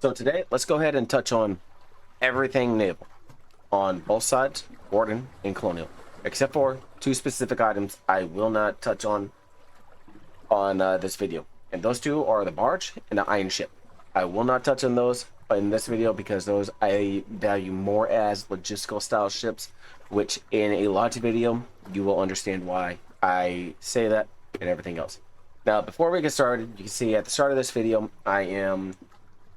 So today, let's go ahead and touch on everything naval on both sides, Warden and Colonial, except for two specific items I will not touch on this video, and those two are the Barge and the Iron Ship. I will not touch on those in this video because those I value more as logistical style ships, which in a launch video you will understand why I say that and everything else. Now, before we get started, you can see at the start of this video I am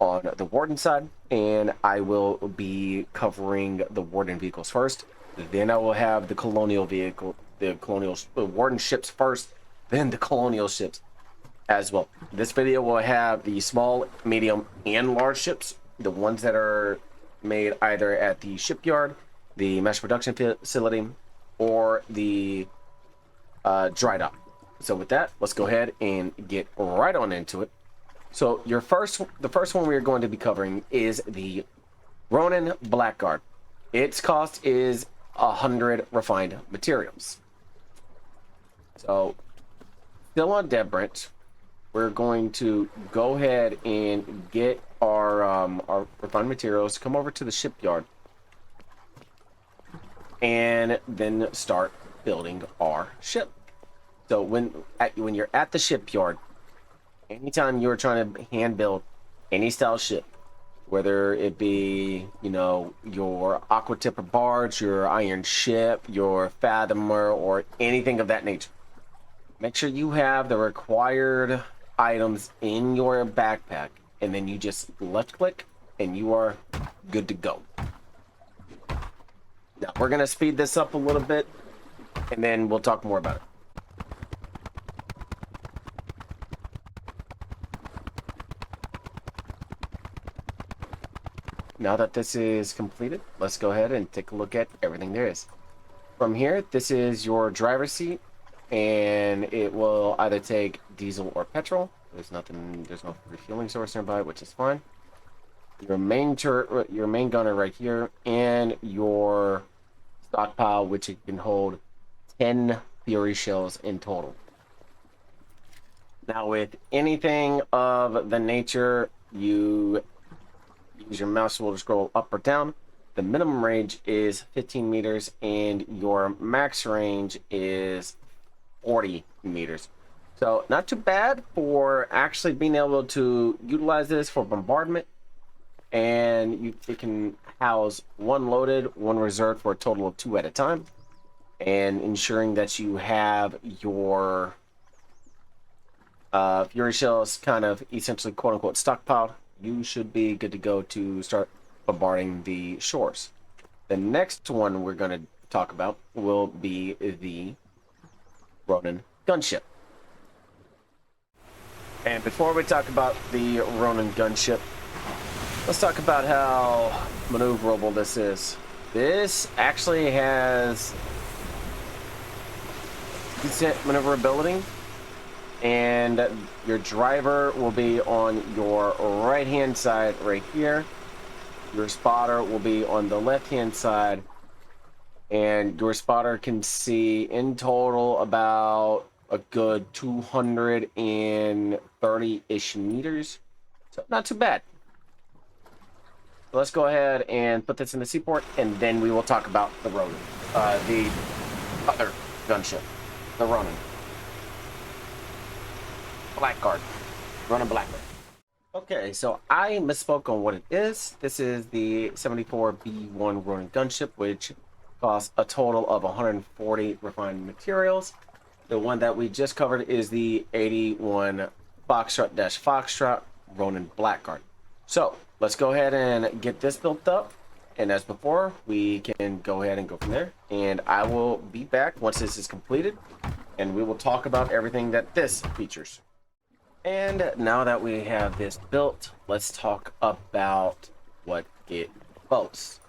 on the Warden side, and I will be covering the Warden vehicles first. Then I will have the Colonial vehicle, the Colonial Warden ships first, then the Colonial ships as well. This video will have the small, medium, and large ships, the ones that are made either at the shipyard, the mass production facility, or the dry dock. So with that, let's go ahead and get right on into it. So the first one we're going to be covering is the Ronan Blackguard. Its cost is 100 refined materials. So still on dead branch, we're going to go ahead and get our refined materials, come over to the shipyard, and then start building our ship. So when you're at the shipyard, anytime you're trying to hand build any style ship, whether it be, you know, your aqua tipper barge, your iron ship, your fathomer, or anything of that nature, make sure you have the required items in your backpack, and then you just left click and you are good to go. Now we're gonna speed this up a little bit and then we'll talk more about it. Now that this is completed, let's go ahead and take a look at everything there is. From here, this is your driver's seat, and it will either take diesel or petrol. There's no refueling source nearby, which is fine. Your main turret, your main gunner right here, and your stockpile, which it can hold 10 Fury shells in total. Now, with anything of the nature, you use your mouse wheel to scroll up or down. The minimum range is 15 meters and your max range is 40 meters. So not too bad for actually being able to utilize this for bombardment. And it can house one loaded, one reserved for a total of 2 at a time. And ensuring that you have your Fury shells kind of essentially quote unquote stockpiled, you should be good to go to start bombarding the shores. The next one we're going to talk about will be the Ronan Gunship. And before we talk about the Ronan Gunship, let's talk about how maneuverable this is. This actually has decent maneuverability, and your driver will be on your right hand side right here. Your spotter will be on the left hand side, and your spotter can see in total about a good 230-ish meters, so not too bad. Let's go ahead and put this in the seaport, and then we will talk about the Ronan, the other gunship, the Ronan Blackguard. Ronan Blackguard. Okay, so I misspoke on what it is. This is the 74B1 Ronan Gunship, which costs a total of 140 refined materials. The one that we just covered is the 81 Foxtrot-Foxtrot Ronan Blackguard. So let's go ahead and get this built up. And as before, we can go ahead and go from there. And I will be back once this is completed, and we will talk about everything that this features. And now that we have this built, let's talk about what it boasts.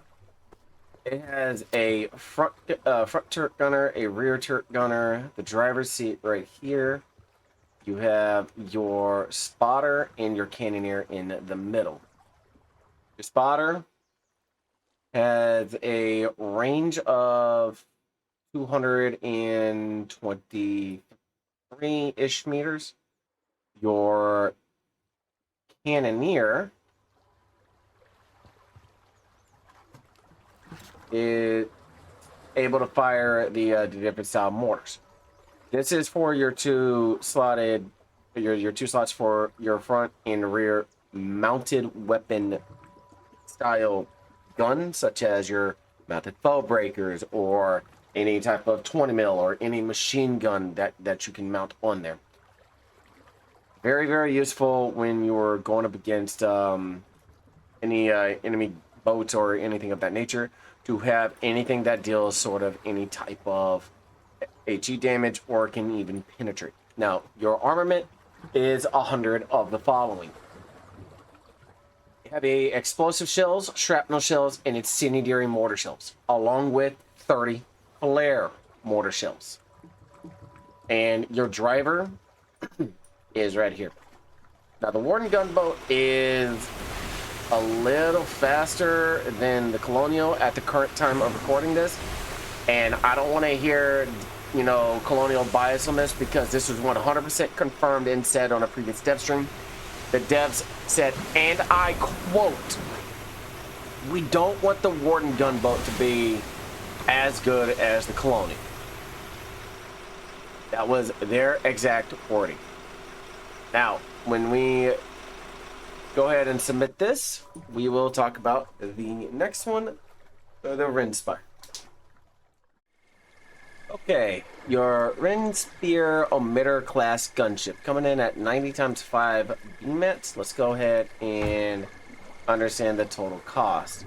It has a front turret gunner, a rear turret gunner, the driver's seat right here. You have your spotter and your cannoneer in the middle. Your spotter has a range of 223-ish meters. Your cannoneer is able to fire the different style mortars. This is for your two slotted, your two slots for your front and rear mounted weapon style gun, such as your mounted foe breakers or any type of 20 mil or any machine gun that you can mount on there. Very, very useful when you're going up against any enemy boats or anything of that nature, to have anything that deals sort of any type of HE damage or can even penetrate. Now, your armament is 100 of the following. You have a explosive shells, shrapnel shells, and incendiary mortar shells, along with 30 flare mortar shells. And your driver is right here. Now, the Warden gunboat is a little faster than the Colonial at the current time of recording this, and I don't want to hear, you know, Colonial bias on this, because this was 100% confirmed and said on a previous dev stream. The devs said, and I quote, "We don't want the Warden gunboat to be as good as the Colonial." That was their exact wording. Now, when we go ahead and submit this, we will talk about the next one, the Rinnspeir. Okay, your Rinnspeir Ornitier class gunship coming in at 90 times 5 BMETs. Let's go ahead and understand the total cost.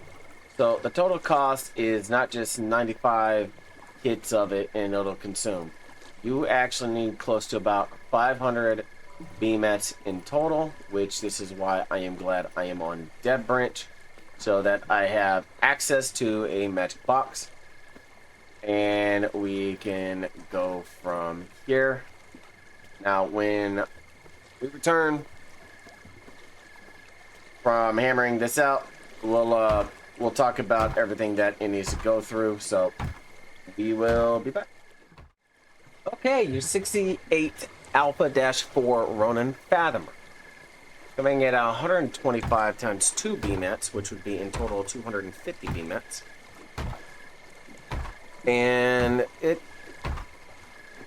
So the total cost is not just 95 hits of it and it'll consume. You actually need close to about 500 BMETs in total, which this is why I am glad I am on Dev Branch, so that I have access to a magic box. And we can go from here. Now, when we return from hammering this out, we'll talk about everything that it needs to go through. So we will be back. Okay, your 68 Alpha-4 Ronan Fathomer, coming at 125 times 2 BMETs, which would be in total 250 BMETs. And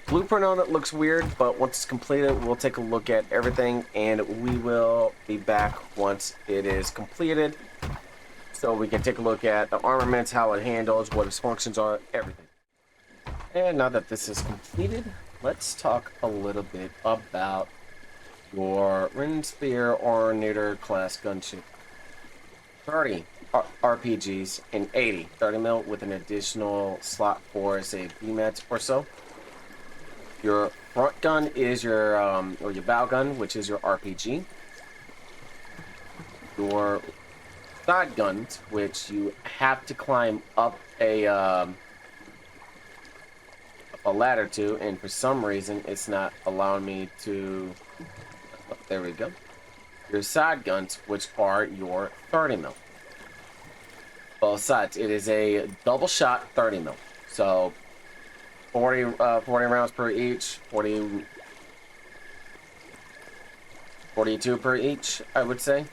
blueprint on it looks weird, but once it's completed, we'll take a look at everything, and we will be back once it is completed, so we can take a look at the armaments, how it handles, what its functions are, everything. And now that this is completed, let's talk a little bit about your Rinnspeir Ornitier class gunship. 30 RPGs and 80 30 mil with an additional slot for, say, BMETs or so. Your front gun is your or your bow gun, which is your RPG. Your side guns, which you have to climb up a ladder to, and for some reason it's not allowing me to. Oh, there we go. Your side guns, which are your 30 mil. Both sides. It is a double shot 30 mil. So 40 rounds per each, 42 per each, I would say,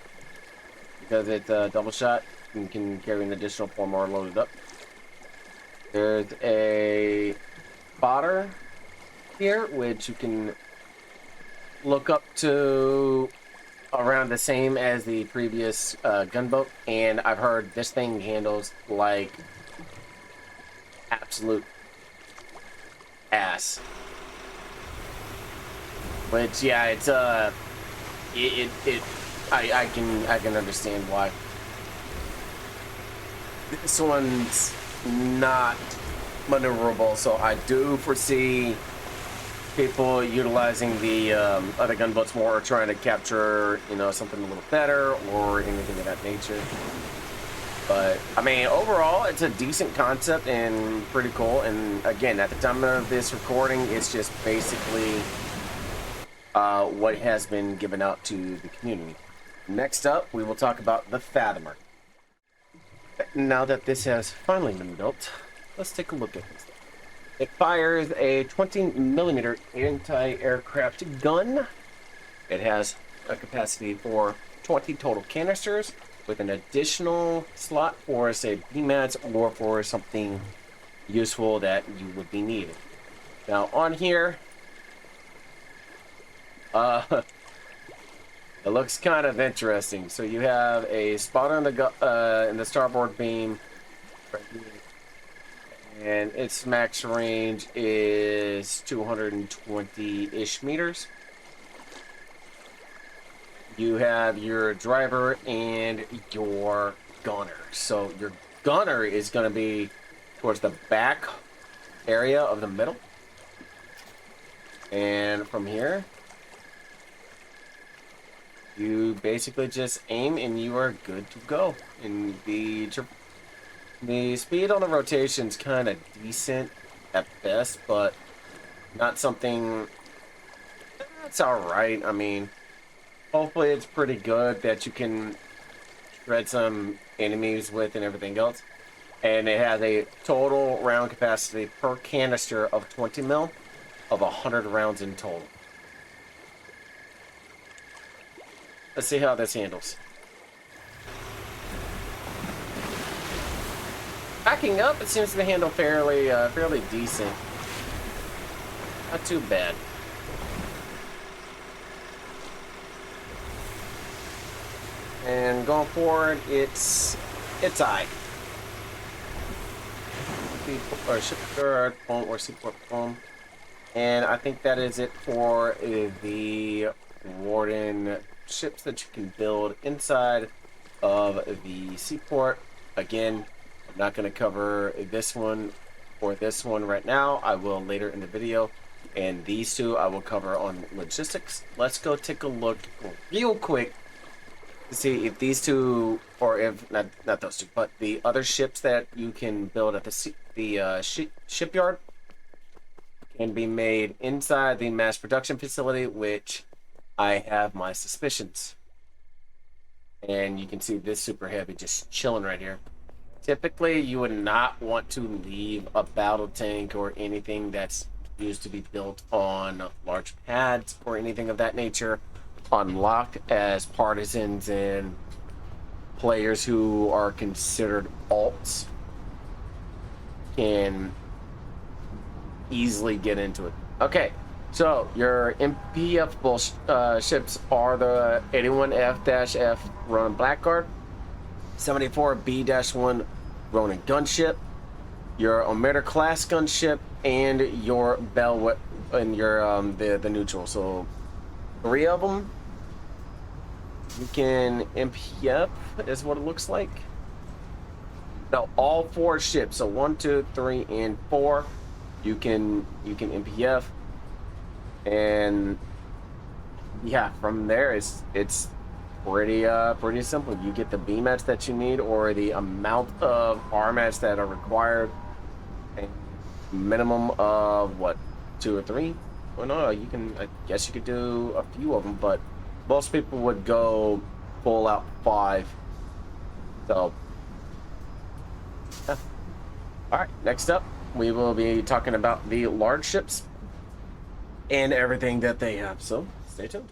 because it's a double shot. You can carry an additional 4 more loaded up. There's a spotter here, which you can look up to around the same as the previous gunboat, and I've heard this thing handles like absolute ass. Which, yeah, it's I can understand why. This one's not maneuverable, so I do foresee people utilizing the other gunboats more, or trying to capture, you know, something a little better or anything of that nature. But I mean, overall, it's a decent concept and pretty cool. And again, at the time of this recording, it's just basically what has been given out to the community. Next up, we will talk about the Fathomer. Now that this has finally been built, let's take a look at this. It fires a 20mm anti-aircraft gun. It has a capacity for 20 total canisters, with an additional slot for, say, BMATs or for something useful that you would be needed. Now, on here, it looks kind of interesting. So you have a spotter in the starboard beam, right here, and its max range is 220-ish meters. You have your driver and your gunner. So your gunner is going to be towards the back area of the middle. And from here, you basically just aim and you are good to go. And the speed on the rotation's kind of decent at best, but not something that's alright. I mean, hopefully it's pretty good that you can shred some enemies with and everything else. And it has a total round capacity per canister of 20 mil of 100 rounds in total. Let's see how this handles. Backing up, it seems to handle fairly decent. Not too bad. And going forward, it's I. Or shipyard foam or seaport foam. And I think that is it for the Warden ships that you can build inside of the seaport. Again, I'm not going to cover this one or this one right now. I will later in the video. And these two I will cover on logistics. Let's go take a look real quick to see if these two, or if not those two, but the other ships that you can build at the shipyard can be made inside the mass production facility, which I have my suspicions. And you can see this super heavy just chilling right here. Typically, you would not want to leave a battle tank or anything that's used to be built on large pads or anything of that nature unlocked, as partisans and players who are considered alts can easily get into it. Okay, so your MPF ships are the 81F-F Ronan Blackguard, 74B-1 Ronan Gunship, your Ometer class gunship, and your Bellweather and your the neutral. So 3 of them you can MPF is what it looks like. Now all 4 ships, so 1, 2, 3, and 4, you can MPF, and yeah, from there it's pretty simple. You get the BMATs that you need, or the amount of RMATs that are required, and minimum of what, 2 or 3. Well, no, you can, I guess you could do a few of them, but most people would go full out 5. So yeah. All right, next up we will be talking about the large ships and everything that they have, so stay tuned.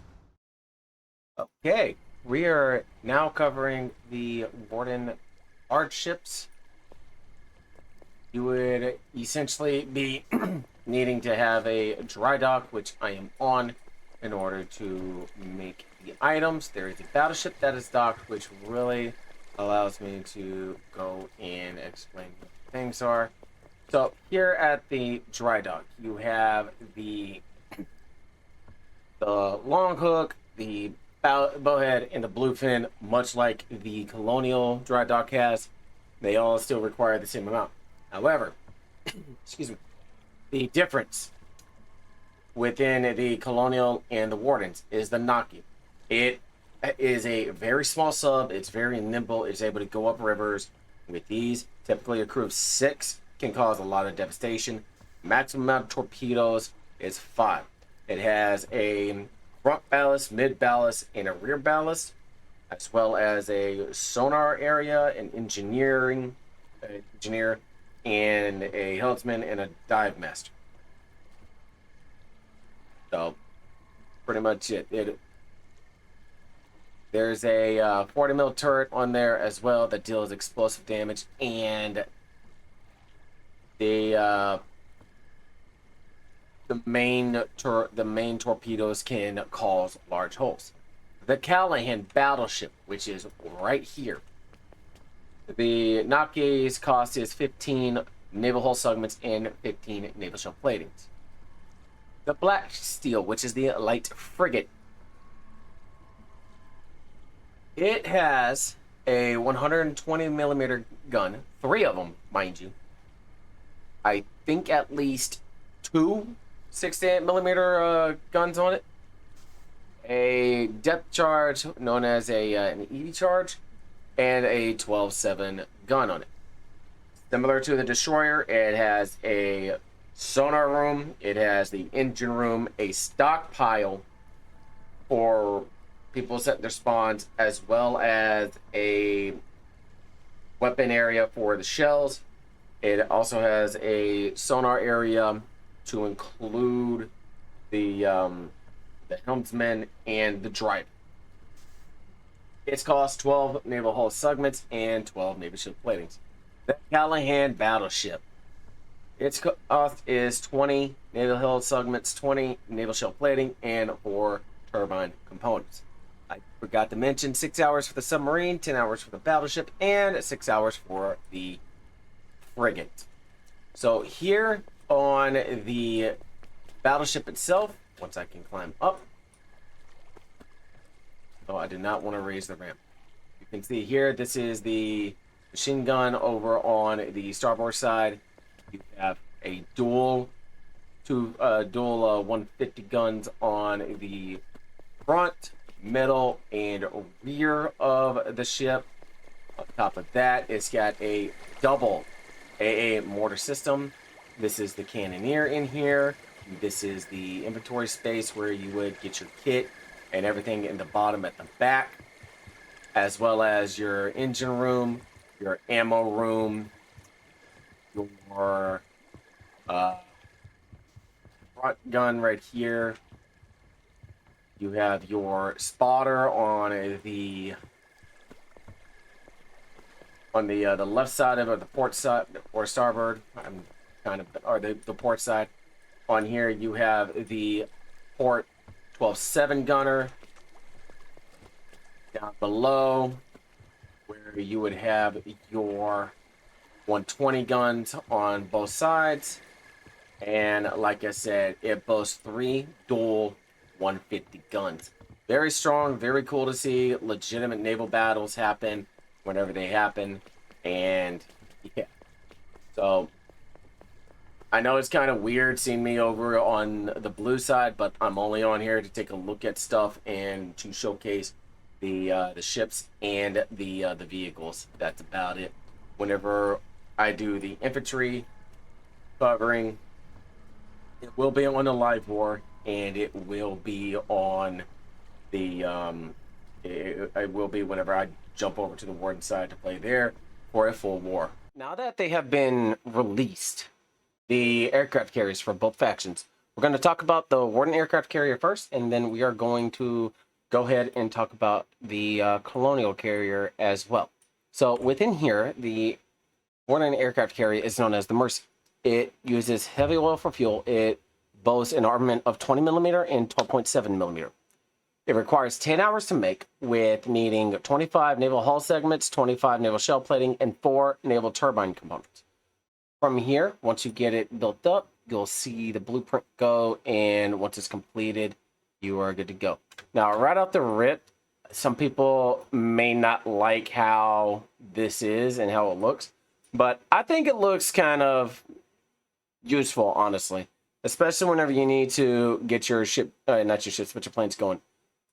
Okay, we are now covering the Warden Large Ships. You would essentially be needing to have a dry dock, which I am on, in order to make the items. There is a battleship that is docked, which really allows me to go and explain what things are. So here at the dry dock, you have the Longhook, the bowhead, and the Bluefin, much like the Colonial dry dock has. They all still require the same amount. However, excuse me, the difference within the Colonial and the Wardens is the knocking. It is a very small sub. It's very nimble. It's able to go up rivers. With these, typically a crew of 6 can cause a lot of devastation. Maximum amount of torpedoes is 5. It has a front ballast, mid ballast, and a rear ballast, as well as a sonar area, an engineer, and a helmsman, and a dive master. So pretty much it. There's a 40 mil turret on there as well that deals explosive damage, and the main torpedoes can cause large holes. The Callahan Battleship, which is right here. The knock gauge cost is 15 naval hull segments and 15 naval shell platings. The Black Steel, which is the light frigate. It has a 120 millimeter gun, 3 of them, mind you. I think at least 2 68 millimeter guns on it. A depth charge known as an EV charge, and a 12-7 gun on it. Similar to the Destroyer, it has a sonar room, it has the engine room, a stockpile for people setting their spawns, as well as a weapon area for the shells. It also has a sonar area to include the helmsman and the driver. It's cost 12 naval hull segments and 12 naval ship platings. The Callahan Battleship. Its cost is 20 naval hull segments, 20 naval shell plating, and 4 turbine components. I forgot to mention 6 hours for the submarine, 10 hours for the battleship, and 6 hours for the frigate. So here on the battleship itself, once I can climb up. Oh, I did not want to raise the ramp. You can see here, this is the machine gun over on the starboard side. You have a dual 150 guns on the front, middle, and rear of the ship. On top of that, it's got a double AA mortar system. This is the cannoneer in here. This is the inventory space where you would get your kit and everything in the bottom at the back, as well as your engine room, your ammo room, your front gun right here. You have your spotter on the left side of it, or the port side or starboard. The port side. On here you have the port 12-7 gunner. Down below, where you would have your 120 guns on both sides. And like I said, it boasts 3 dual 150 guns. Very strong, very cool to see. Legitimate naval battles happen whenever they happen. And yeah. So I know it's kind of weird seeing me over on the blue side, but I'm only on here to take a look at stuff and to showcase the ships and the vehicles. That's about it. Whenever I do the infantry covering, it will be on the live war, and it will be on the it will be whenever I jump over to the Warden side to play there for a full war. Now that they have been released, the aircraft carriers for both factions, we're going to talk about the Warden Aircraft Carrier first, and then we are going to go ahead and talk about the Colonial Carrier as well. So within here, the Warden Aircraft Carrier is known as the Mercy. It uses heavy oil for fuel. It boasts an armament of 20 millimeter and 12.7 millimeter. It requires 10 hours to make, with needing 25 naval hull segments, 25 naval shell plating, and 4 naval turbine components. From here, once you get it built up, you'll see the blueprint go, and once it's completed, you are good to go. Now, right off the rip, some people may not like how this is and how it looks, but I think it looks kind of useful, honestly, especially whenever you need to get your ship, not your ships, but your planes going.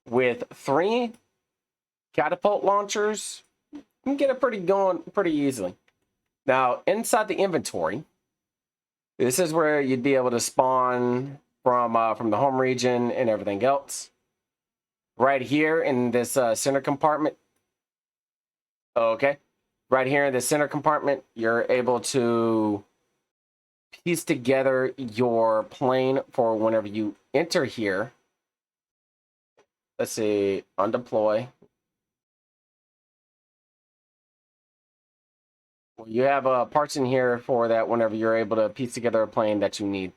With 3 catapult launchers, you can get it going pretty easily. Now, inside the inventory, this is where you'd be able to spawn from the home region and everything else. Right here in this center compartment. Okay. Right here in the center compartment, you're able to piece together your plane for whenever you enter here. Let's see, undeploy. You have parts in here for that whenever you're able to piece together a plane that you need.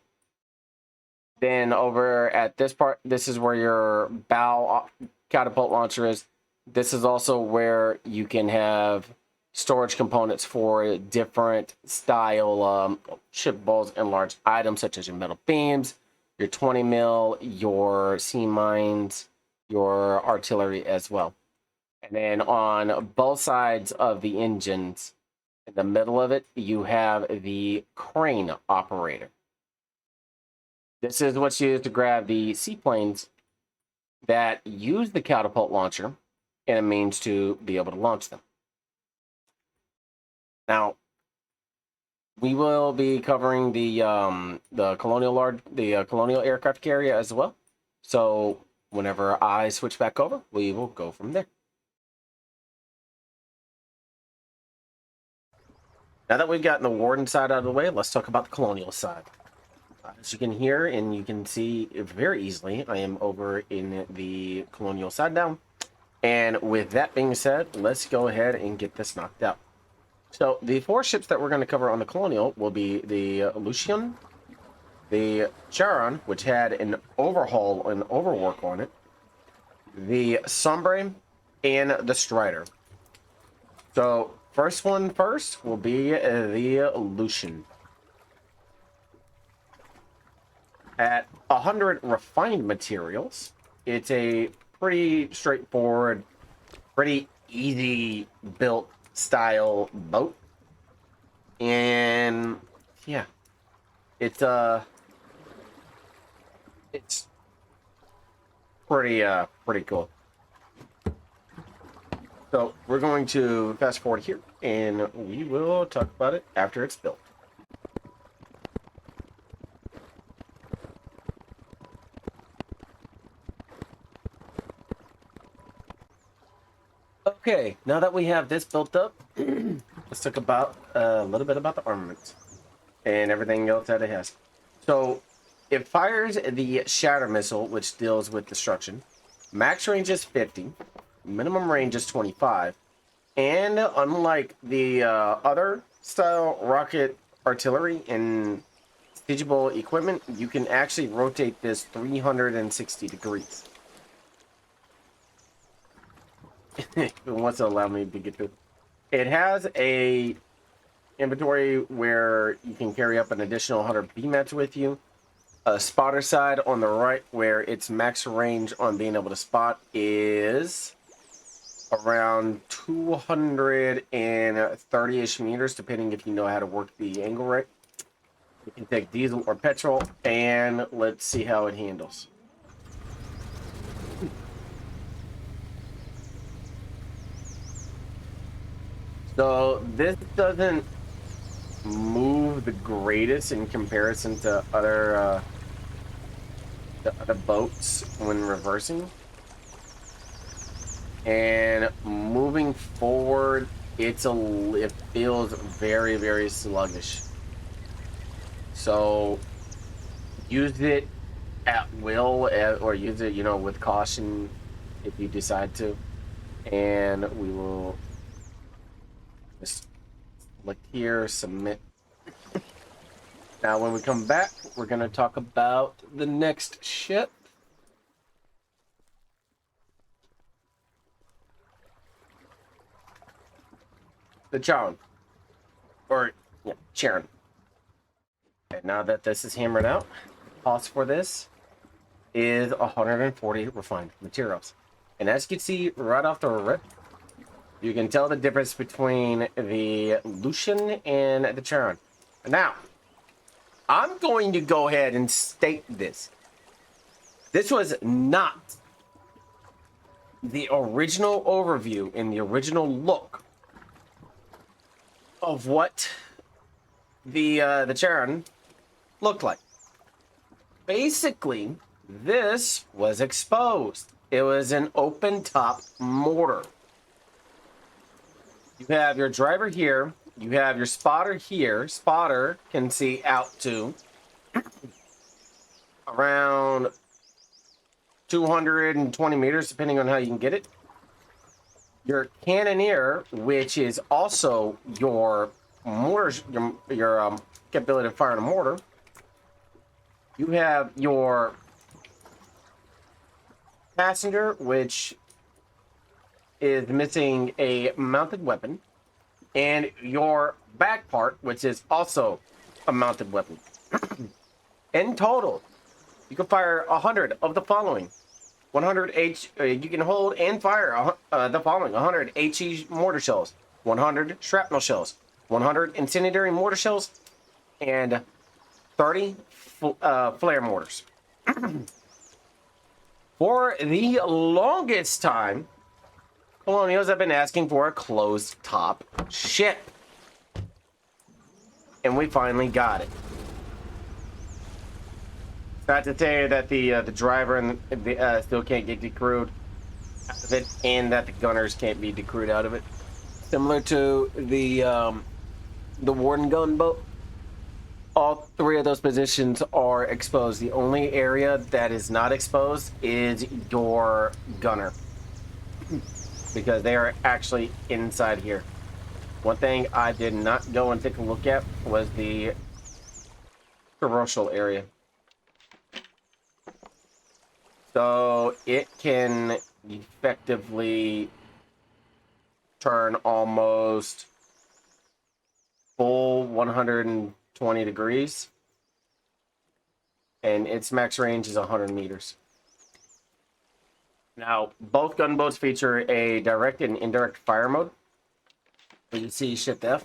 Then over at this part, this is where your bow catapult launcher is. This is also where you can have storage components for different style ship balls and large items, such as your metal beams, your 20 mil, your sea mines, your artillery as well. And then on both sides of the engines, in the middle of it, you have the crane operator. This is what's used to grab the seaplanes that use the catapult launcher and a means to be able to launch them. Now, we will be covering the Colonial Aircraft Carrier as well. So whenever I switch back over, we will go from there. Now that we've gotten the Warden side out of the way, let's talk about the Colonial side. As you can hear and you can see very easily, I am over in the Colonial side now. And with that being said, let's go ahead and get this knocked out. So the 4 ships that we're going to cover on the Colonial will be the Lucian, the Charon, which had an overhaul and overwork on it, the Sombre, and the Strider. So first one first will be the Lucian. At 100 refined materials, it's a pretty straightforward, pretty easy built style boat. And yeah, it's pretty cool. So we're going to fast forward here and we will talk about it after it's built. Okay, now that we have this built up, let's talk about a little bit about the armament and everything else that it has. So it fires the shatter missile, which deals with destruction. Max range is 50, minimum range is 25, and unlike the other style rocket artillery and siegeable equipment, you can actually rotate this 360 degrees. It wants to allow me to get through. It has a inventory where you can carry up an additional 100 BMATs with you. A spotter side on the right where its max range on being able to spot is around 230-ish meters, depending if you know how to work the angle right. You can take diesel or petrol, and let's see how it handles. So this doesn't move the greatest in comparison to other boats when reversing. And moving forward, it feels very, very sluggish. So use it at will, or use it, with caution if you decide to. And we will just click here, submit. Now, when we come back, we're going to talk about the next ship. The Charon. Charon. And now that this is hammered out, the cost for this is 140 refined materials. And as you can see right off the rip, you can tell the difference between the Lucian and the Charon. Now, I'm going to go ahead and state this. This was not the original overview and the original look of what the Charon looked like. Basically, this was exposed. It was an open top mortar. You have your driver here. You have your spotter here. Spotter can see out to around 220 meters, depending on how you can get it. Your cannoneer, which is also your mortars, your capability to fire a mortar, you have your passenger, which is missing a mounted weapon, and your back part, which is also a mounted weapon. In total, you can fire 100 of the following. 100 H. You can hold and fire the following: 100 HE mortar shells, 100 shrapnel shells, 100 incendiary mortar shells, and 30 flare mortars. For the longest time, Colonials have been asking for a closed top ship, and we finally got it. Not to say that the driver and still can't get decrewed out of it, and that the gunners can't be decrewed out of it. Similar to the Warden gunboat, all three of those positions are exposed. The only area that is not exposed is your gunner, because they are actually inside here. One thing I did not go and take a look at was the commercial area. So it can effectively turn almost full 120 degrees, and its max range is 100 meters. Now, both gunboats feature a direct and indirect fire mode. You see Shift F,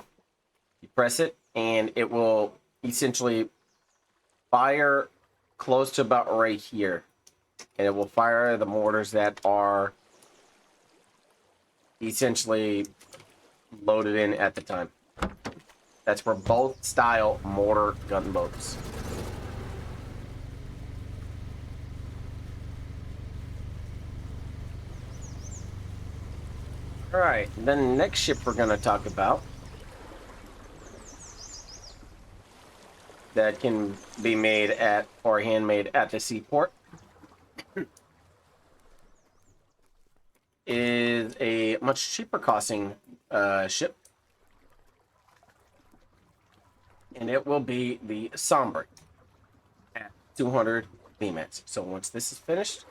you press it, and it will essentially fire close to about right here. And it will fire the mortars that are essentially loaded in at the time. That's for both style mortar gunboats. Alright, the next ship we're going to talk about that can be made at, or handmade at the seaport, is a much cheaper costing ship, and it will be the Sombre at 200 VMAX. So once this is finished,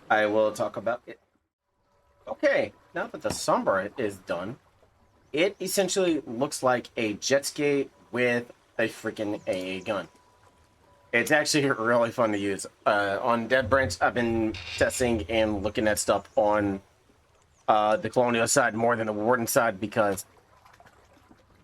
I will talk about it. Okay, now that the Sombre is done, it essentially looks like a jet ski with a freaking AA gun. It's actually really fun to use. On Dead Branch, I've been testing and looking at stuff on the Colonial side more than the Warden side, because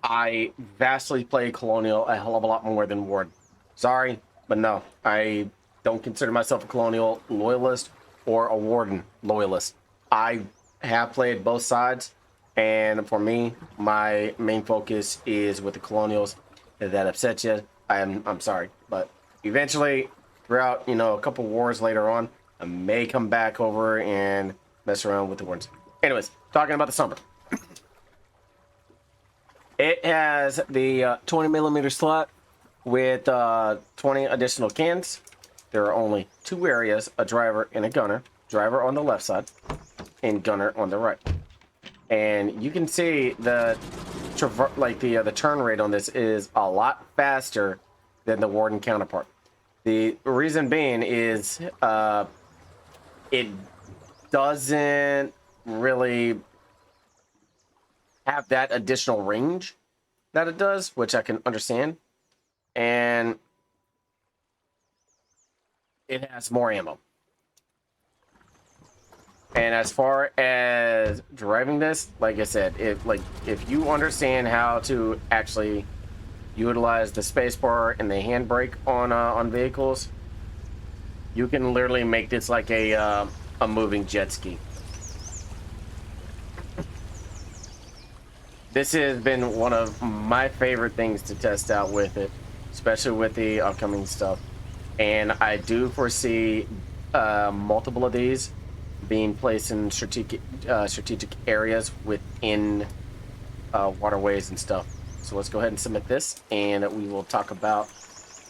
I vastly play Colonial a hell of a lot more than Warden. Sorry, but no, I don't consider myself a Colonial loyalist or a Warden loyalist. I have played both sides, and for me, my main focus is with the Colonials. If that upsets you, I'm sorry, but eventually, throughout a couple wars later on, I may come back over and mess around with the Wardens. Anyways, talking about the Sombre. It has the 20mm slot with 20 additional cans. There are only two areas, a driver and a gunner. Driver on the left side and gunner on the right. And you can see the turn rate on this is a lot faster than the Warden counterpart. The reason being is it doesn't really have that additional range that it does, which I can understand, and it has more ammo. And as far as driving this, like I said, if you understand how to actually utilize the spacebar and the handbrake on vehicles, you can literally make this like a moving jet ski. This has been one of my favorite things to test out with it, especially with the upcoming stuff. And I do foresee multiple of these being placed in strategic areas within waterways and stuff. So let's go ahead and submit this, and we will talk about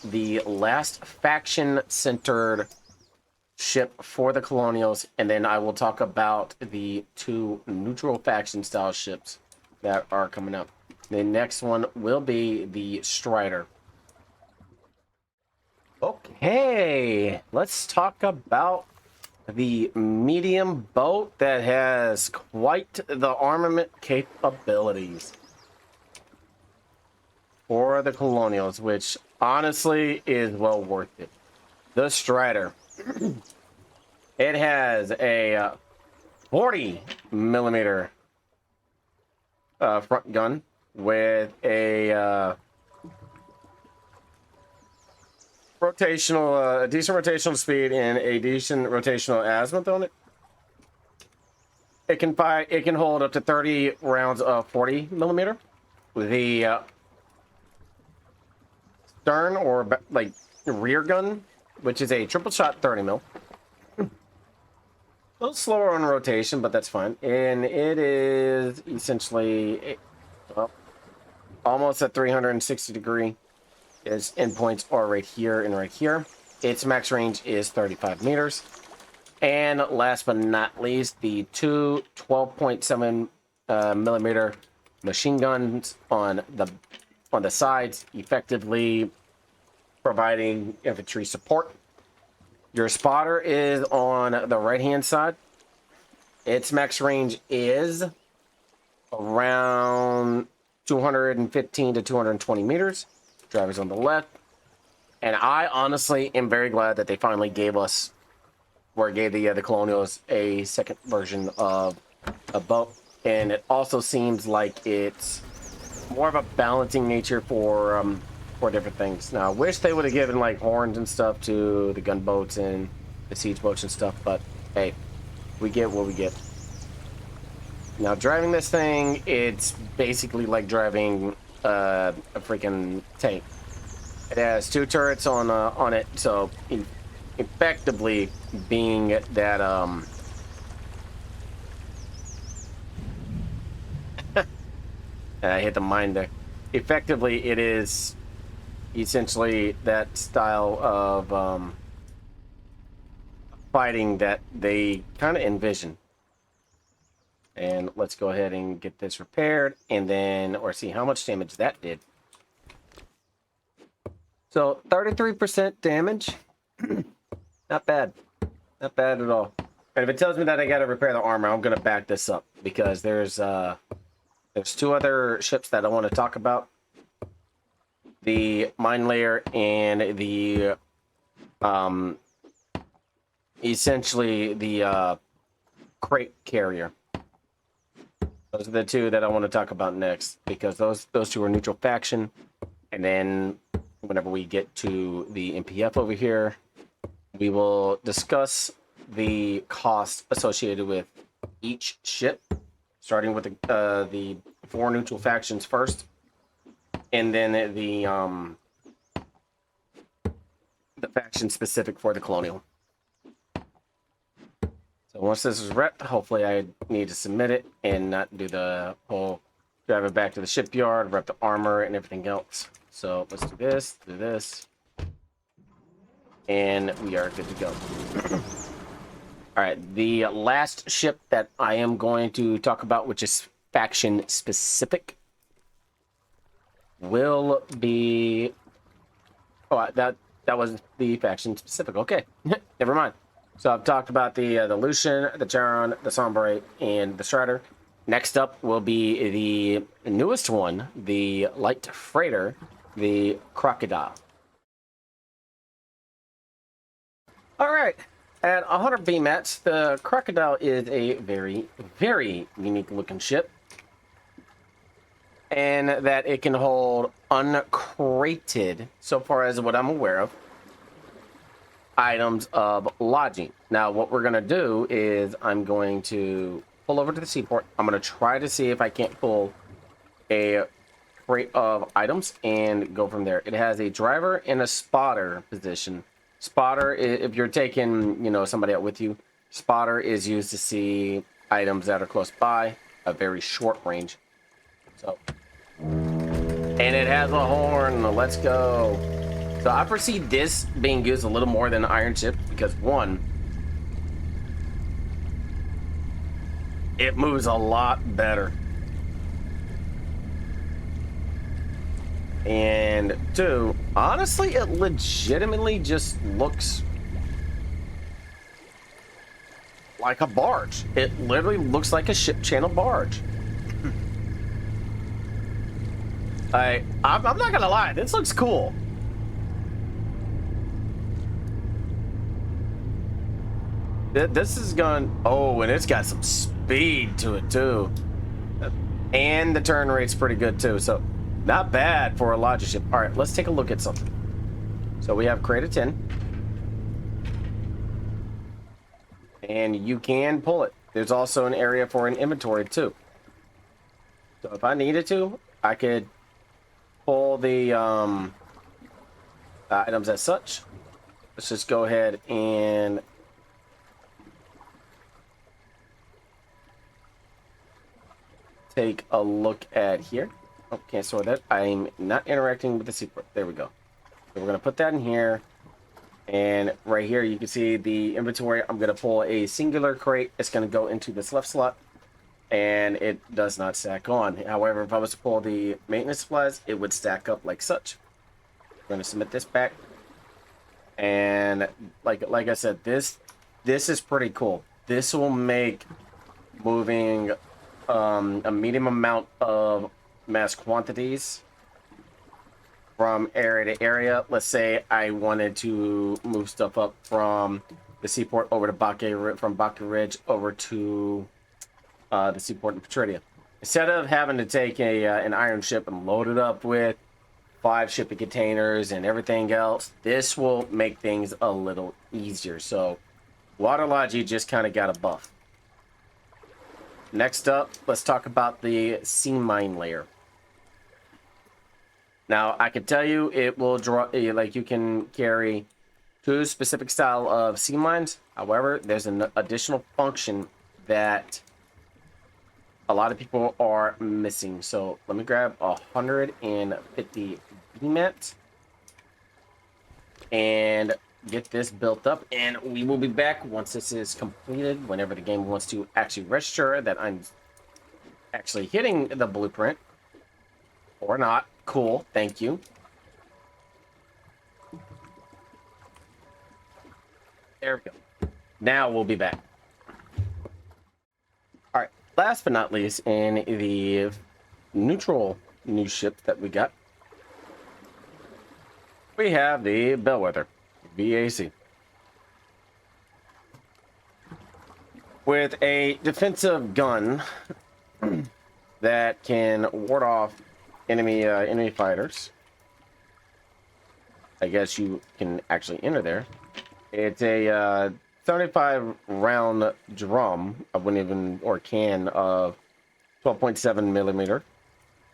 the last faction-centered ship for the Colonials, and then I will talk about the two neutral faction-style ships that are coming up. The next one will be the Strider. Okay, let's talk about the medium boat that has quite the armament capabilities for the Colonials, which honestly is well worth it. The Strider. It has a 40 millimeter front gun with a rotational, decent rotational speed and a decent rotational azimuth on it. It can fire. It can hold up to 30 rounds of 40 millimeter. The stern or like rear gun, which is a triple shot 30 mil. A little slower on rotation, but that's fine. And it is essentially almost at 360 degree. Its endpoints are right here and right here. Its max range is 35 meters. And last but not least, the two 12.7 millimeter machine guns on the sides, effectively providing infantry support. Your spotter is on the right hand side. Its max range is around 215 to 220 meters. Driver's on the left. And I honestly am very glad that they finally gave us, or gave the Colonials a second version of a boat. And it also seems like it's more of a balancing nature for different things. Now, I wish they would have given like horns and stuff to the gunboats and the siege boats and stuff, but hey, we get what we get. Now, driving this thing, it's basically like driving a freaking tank. It has two turrets on it, so effectively being that I hit the mine there. Effectively, it is essentially that style of fighting that they kind of envision. And let's go ahead and get this repaired, and then, or see how much damage that did. So 33% damage. Not bad. Not bad at all. And if it tells me that I got to repair the armor, I'm going to back this up, because there's two other ships that I want to talk about. The mine layer and the essentially the crate carrier. Those are the two that I want to talk about next, because those two are neutral faction. And then whenever we get to the MPF over here, we will discuss the cost associated with each ship, starting with the four neutral factions first, and then the faction specific for the Colonial. So once this is repped, hopefully I need to submit it and not do the whole drive it back to the shipyard, rep the armor and everything else. So let's do this, and we are good to go. All right, the last ship that I am going to talk about, which is faction specific, will be... Oh, that was the faction specific. Okay, never mind. So I've talked about the Lucian, the Charon, the Sombre, and the Strider. Next up will be the newest one, the light freighter, the Krokodile. All right, at 100 VMAX, the Krokodile is a very, very unique looking ship, and that it can hold uncrated, so far as what I'm aware of, items of lodging. Now, what we're going to do is I'm going to pull over to the seaport. I'm going to try to see if I can't pull a crate of items and go from there. It has a driver and a spotter position. Spotter, if you're taking, somebody out with you, spotter is used to see items that are close by, a very short range. So, and it has a horn. Let's go. So I foresee this being used a little more than Iron Ship, because one, it moves a lot better. And two, honestly, it legitimately just looks like a barge. It literally looks like a ship channel barge. I'm not gonna lie, this looks cool. This is going, oh, and it's got some speed to it too. And the turn rate's pretty good too, so not bad for a larger ship. All right, let's take a look at something. So we have crate of 10. And you can pull it. There's also an area for an inventory too. So if I needed to, I could pull the items as such. Let's just go ahead and take a look at here. Oh, can't store that. I'm not interacting with the seaport. There we go. So we're going to put that in here. And right here, you can see the inventory. I'm going to pull a singular crate. It's going to go into this left slot. And it does not stack on. However, if I was to pull the maintenance supplies, it would stack up like such. I'm going to submit this back. And like I said, this is pretty cool. This will make moving a medium amount of mass quantities from area to area. Let's say I wanted to move stuff up from the seaport over to Bakke, from Bakke Ridge over to the seaport in Petridia. Instead of having to take an iron ship and load it up with 5 shipping containers and everything else, this will make things a little easier. So Waterlogy just kind of got a buff. Next up, let's talk about the sea mine layer. Now, I can tell you it will draw, like you can carry 2 specific style of sea mines. However, there's an additional function that a lot of people are missing. So let me grab 150 BMAT and get this built up, and we will be back once this is completed, whenever the game wants to actually register that I'm actually hitting the blueprint or not. Cool, thank you. There we go. Now we'll be back. All right, last but not least, in the neutral new ship that we got, we have the Bellweather BAC with a defensive gun that can ward off enemy fighters. I guess you can actually enter there. It's a 75 round drum, I wouldn't even, or can of 12.7 millimeter.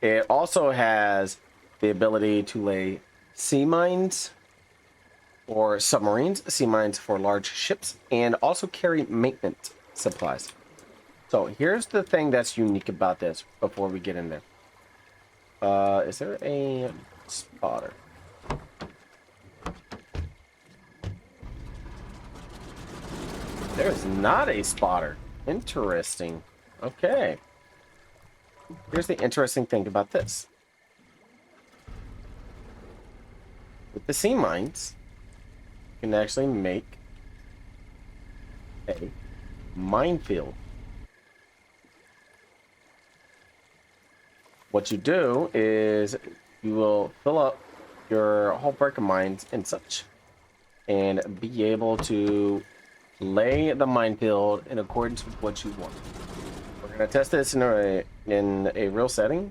It also has the ability to lay sea mines or submarines, sea mines for large ships, and also carry maintenance supplies. So here's the thing that's unique about this before we get in there. Is there a spotter? There's not a spotter. Interesting. Okay. Here's the interesting thing about this. With the sea mines, you can actually make a minefield. What you do is you will fill up your hull breaker mines and such, and be able to lay the minefield in accordance with what you want. We're gonna test this in a real setting,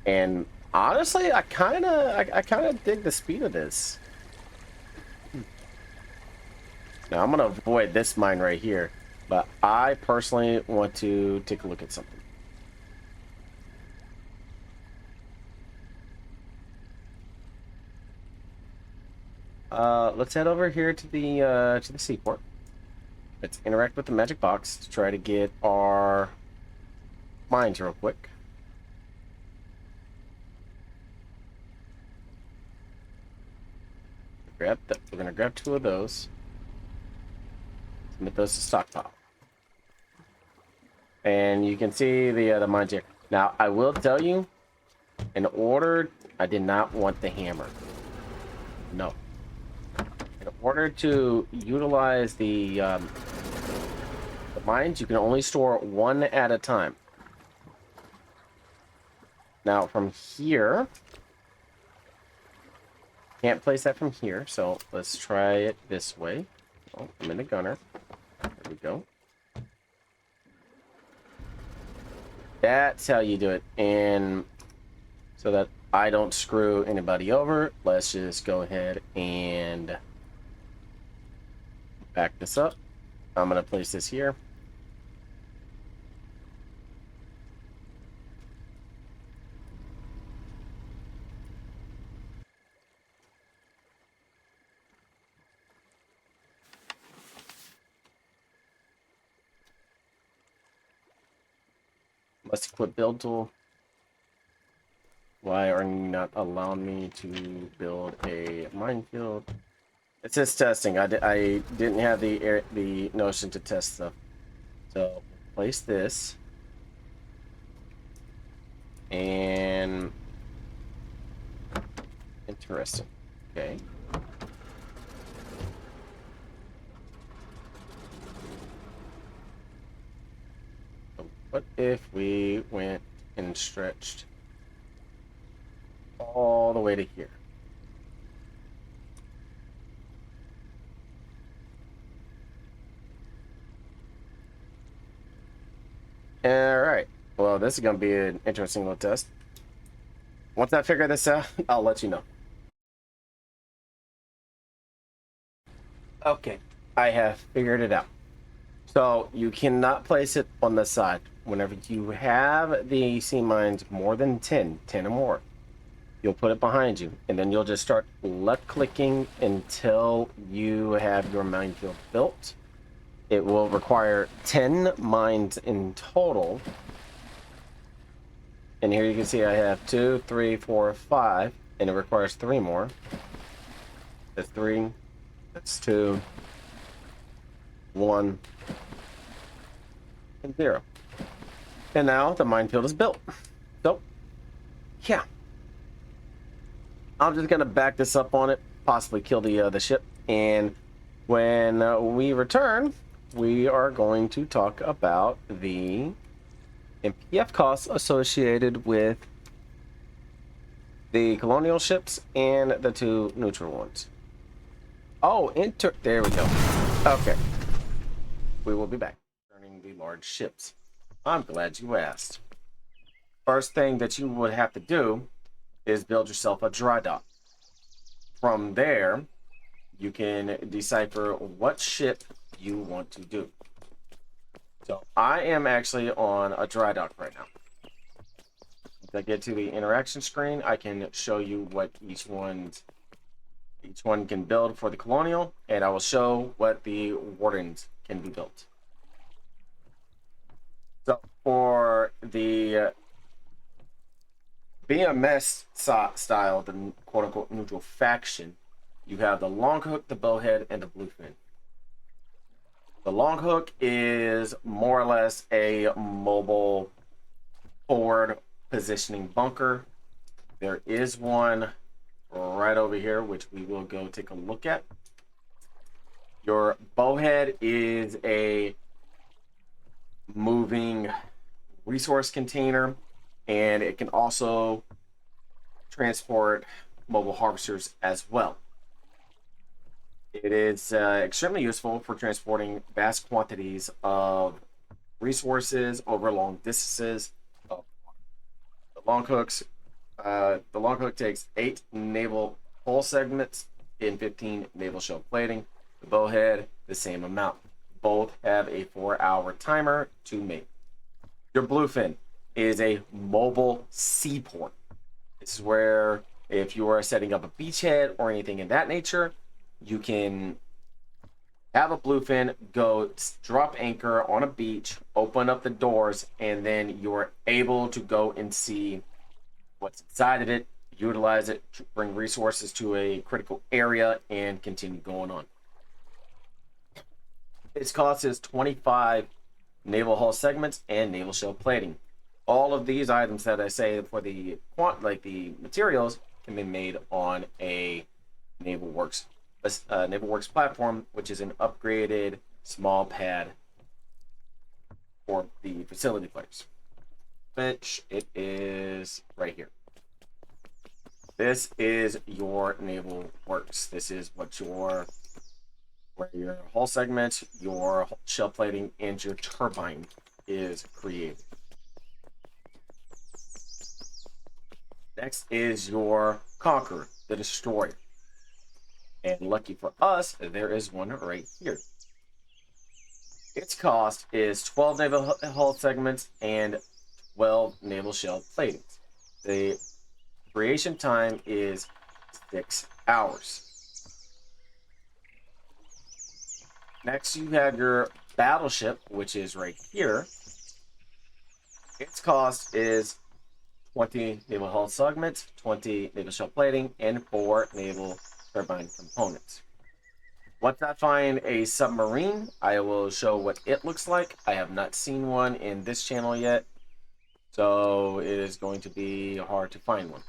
and honestly, I kind of dig the speed of this. Now I'm gonna avoid this mine right here, but I personally want to take a look at something. Let's head over here to the seaport. Let's interact with the magic box to try to get our mines real quick. We're gonna grab 2 of those. Submit those to stockpile. And you can see the mines here. Now, I will tell you, in order I did not want the hammer. No. In order to utilize the mines, you can only store one at a time. Now, from here, can't place that from here, so let's try it this way. Oh, I'm in the gunner. There we go. That's how you do it. And so that I don't screw anybody over, let's just go ahead and back this up. I'm going to place this here. Must equip build tool. Why are you not allowing me to build a minefield? It says testing. I didn't have the notion to test stuff. So place this. And interesting. Okay. What if we went and stretched all the way to here? All right. Well, this is going to be an interesting little test. Once I figure this out, I'll let you know. Okay. I have figured it out. So you cannot place it on the side. Whenever you have the sea mines more than 10 or more, you'll put it behind you, and then you'll just start left clicking until you have your minefield built. It will require 10 mines in total. And here you can see I have 2, 3, 4, 5, and it requires 3 more. That's 3, that's 2, 1, and 0. And now the minefield is built. So, yeah. I'm just going to back this up on it, possibly kill the ship. And when we return, we are going to talk about the MPF costs associated with the colonial ships and the 2 neutral ones. Oh, there we go. Okay. We will be back. Turning the large ships. I'm glad you asked. First thing that you would have to do is build yourself a dry dock. From there, you can decipher what ship you want to do. So I am actually on a dry dock right now. If I get to the interaction screen, I can show you what each one can build for the colonial, and I will show what the wardens can be built. So for the BMS style, the quote-unquote neutral faction, you have the Longhook, the Bowhead, and the Bluefin. The Longhook is more or less a mobile forward positioning bunker. There is one right over here, which we will go take a look at. Your Bowhead is a moving resource container, and it can also transport mobile harvesters as well. It is extremely useful for transporting vast quantities of resources over long distances. The Longhook takes 8 naval hull segments and 15 naval shell plating. The Bowhead, the same amount. Both have a 4-hour timer to make. Your Bluefin is a mobile seaport. This is where, if you are setting up a beachhead or anything in that nature, you can have a Bluefin go drop anchor on a beach, open up the doors, and then you're able to go and see what's inside of it, utilize it to bring resources to a critical area, and continue going on. Its cost is 25 naval hull segments and naval shell plating. All of these items that I say for the like the materials can be made on a Naval Works platform, which is an upgraded small pad for the facility players. Which it is right here. This is your Naval Works. This is what where your hull segment, your shell plating, and your turbine is created. Next is your Conqueror, the Destroyer. And lucky for us, there is one right here. Its cost is 12 naval hull segments and 12 naval shell platings. The creation time is 6 hours. Next, you have your Battleship, which is right here. Its cost is 20 naval hull segments, 20 naval shell plating, and 4 naval turbine components. Once I find a submarine, I will show what it looks like. I have not seen one in this channel yet, so it is going to be hard to find one.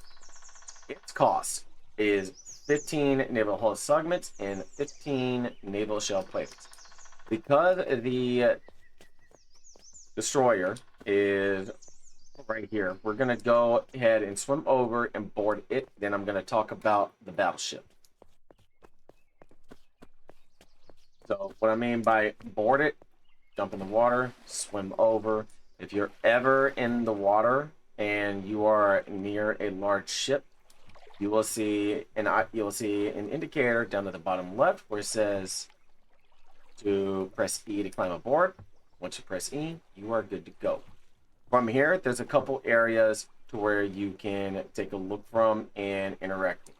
Its cost is 15 naval hull segments and 15 naval shell plates. Because the destroyer is right here, we're going to go ahead and swim over and board it. Then I'm going to talk about the battleship. So what I mean by board it, jump in the water, swim over. If you're ever in the water and you are near a large ship, you will see an indicator down at the bottom left where it says to press E to climb aboard. Once you press E, you are good to go. From here, there's a couple areas to where you can take a look from and interact.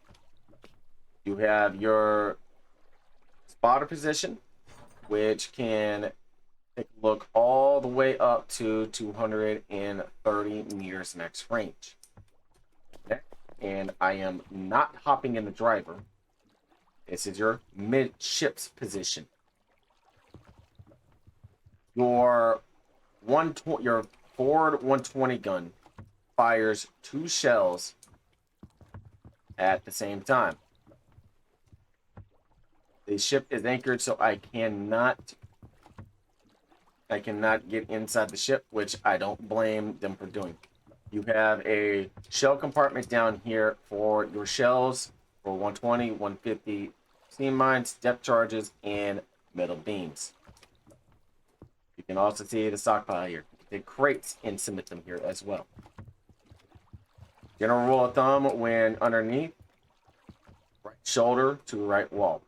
You have your spotter position, which can take a look all the way up to 230 meters max range. Okay. And I am not hopping in the driver. This is your midships position. Your forward 120 gun fires 2 shells at the same time. The ship is anchored, so I cannot get inside the ship, which I don't blame them for doing. You have a shell compartment down here for your shells for 120, 150 steam mines, depth charges, and metal beams. You can also see the stockpile here. The crates and submit them here as well. General rule of thumb when underneath, right shoulder to right wall.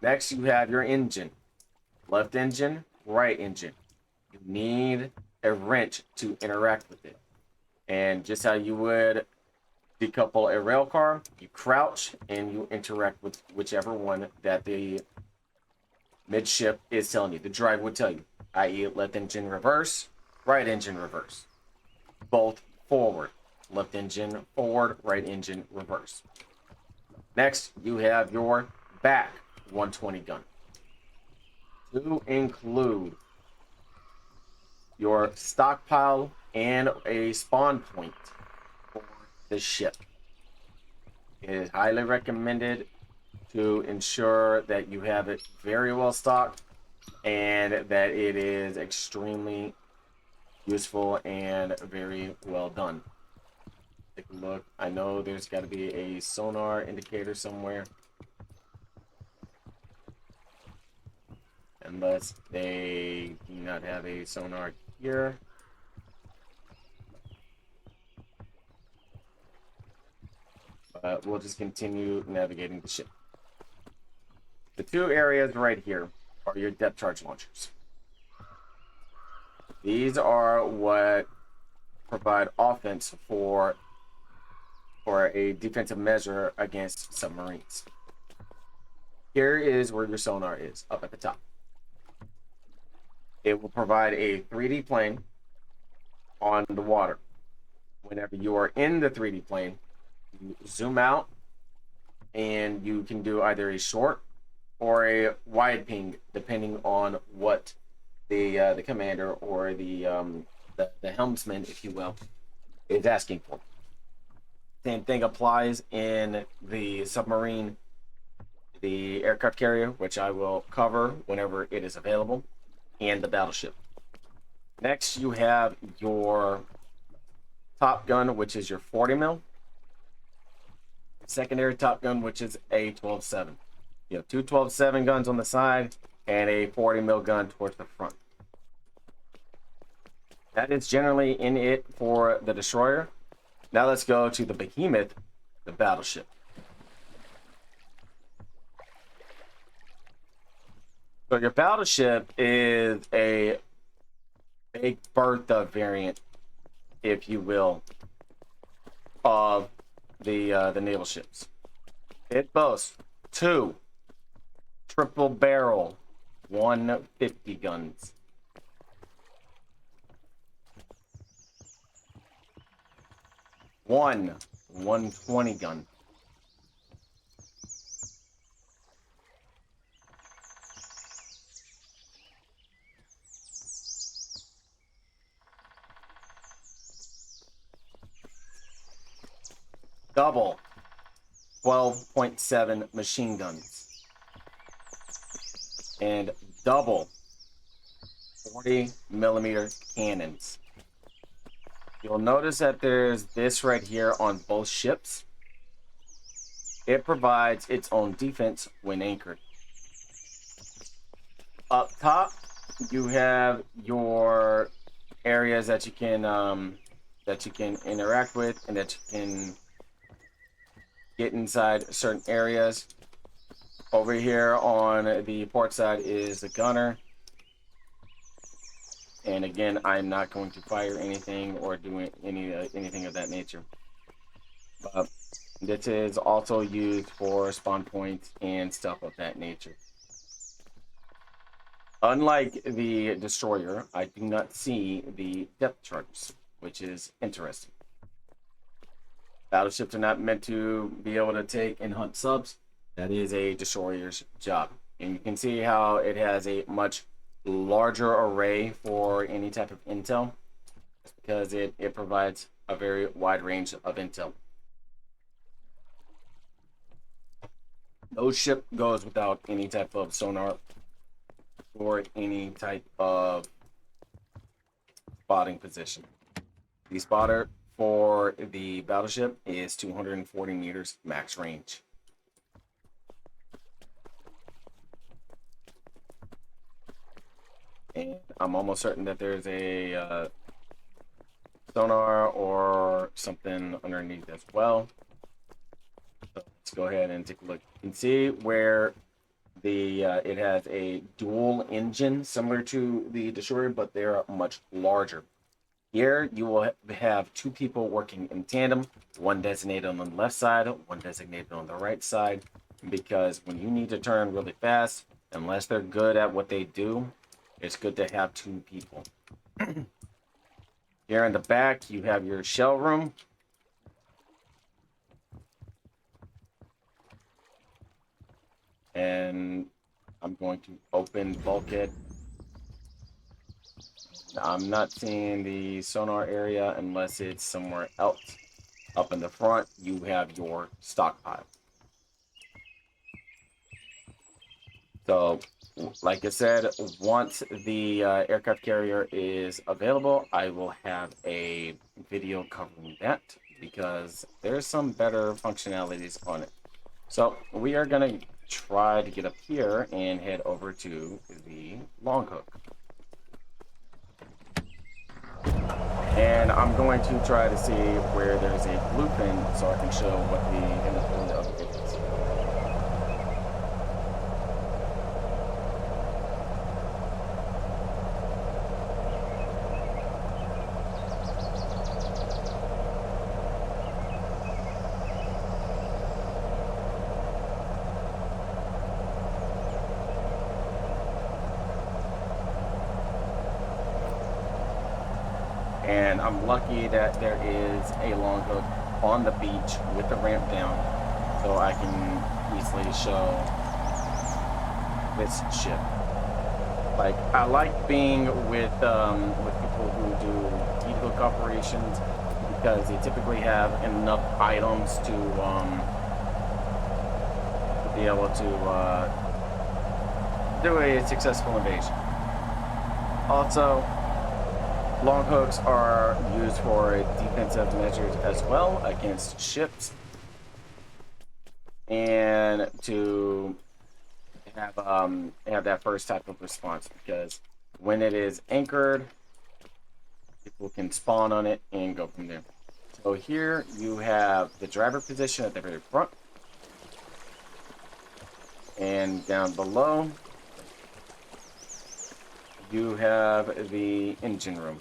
Next, you have your engine. Left engine, right engine. You need a wrench to interact with it. And just how you would decouple a rail car, you crouch and you interact with whichever one that the midship is telling you. The drive would tell you, i.e. left engine reverse, right engine reverse. Both forward. Left engine forward, right engine reverse. Next, you have your back 120 gun. To include your stockpile and a spawn point for the ship. It is highly recommended to ensure that you have it very well stocked and that it is extremely useful and very well done. Take a look. I know there's got to be a sonar indicator somewhere. Unless they do not have a sonar here. But we'll just continue navigating the ship. The 2 areas right here are your depth charge launchers. These are what provide offense for a defensive measure against submarines. Here is where your sonar is, up at the top. It will provide a 3D plane on the water. Whenever you are in the 3D plane, you zoom out and you can do either a short or a wide ping, depending on what the commander or the the helmsman, if you will, is asking for. Same thing applies in the submarine, the aircraft carrier, which I will cover whenever it is available, and the battleship. Next, you have your top gun, which is your 40 mil. Secondary top gun, which is a 12-7. You have two 12-7 guns on the side and a 40 mil gun towards the front. That is generally in it for the destroyer. Now let's go to the behemoth, the battleship. So your battleship is a Big Bertha variant, if you will, of the naval ships. It boasts two triple barrel 150 guns. One 120 gun. Double 12.7 machine guns. And double 40 millimeter cannons. You'll notice that there's this right here on both ships. It provides its own defense when anchored. Up top, you have your areas that you can interact with and that you can get inside certain areas. Over here on the port side is the gunner. And again, I'm not going to fire anything or do anything of that nature. But this is also used for spawn points and stuff of that nature. Unlike the destroyer, I do not see the depth charts, which is interesting. Battleships are not meant to be able to take and hunt subs. That is a destroyer's job. And you can see how it has a much larger array for any type of intel, because it provides a very wide range of intel. No ship goes without any type of sonar or any type of spotting position. The spotter for the battleship is 240 meters max range. And I'm almost certain that there's a sonar or something underneath as well. So let's go ahead and take a look. You can see where the it has a dual engine similar to the destroyer, but they're much larger. Here you will have two people working in tandem, one designated on the left side, one designated on the right side, because when you need to turn really fast, unless they're good at what they do, it's good to have two people. Here in the back, you have your shell room. And I'm going to open bulkhead. I'm not seeing the sonar area unless it's somewhere else. Up in the front, you have your stockpile. So, like I said, once the aircraft carrier is available, I will have a video covering that, because there's some better functionalities on it. So we are going to try to get up here and head over to the Longhook. And I'm going to try to see where there's a bluefin so I can show what the inventory of it is. And I'm lucky that there is a Longhook on the beach with the ramp down, so I can easily show this ship. Like, I like being with people who do operations because they typically have enough items to be able to do a successful invasion. Also, longhooks are used for defensive measures as well against ships, and to have that first type of response, because when it is anchored, people can spawn on it and go from there. So here you have the driver position at the very front, and down below you have the engine room.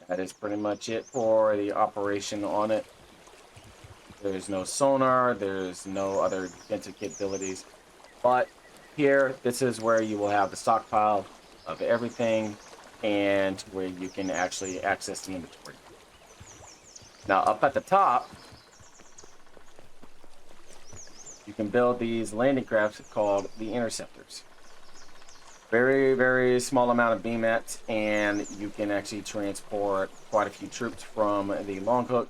That is pretty much it for the operation on it. There's no sonar, there's no other defensive capabilities. But here, this is where you will have the stockpile of everything and where you can actually access the inventory. Now, up at the top, you can build these landing crafts called the interceptors. Very, very small amount of beam mats, and you can actually transport quite a few troops from the Longhook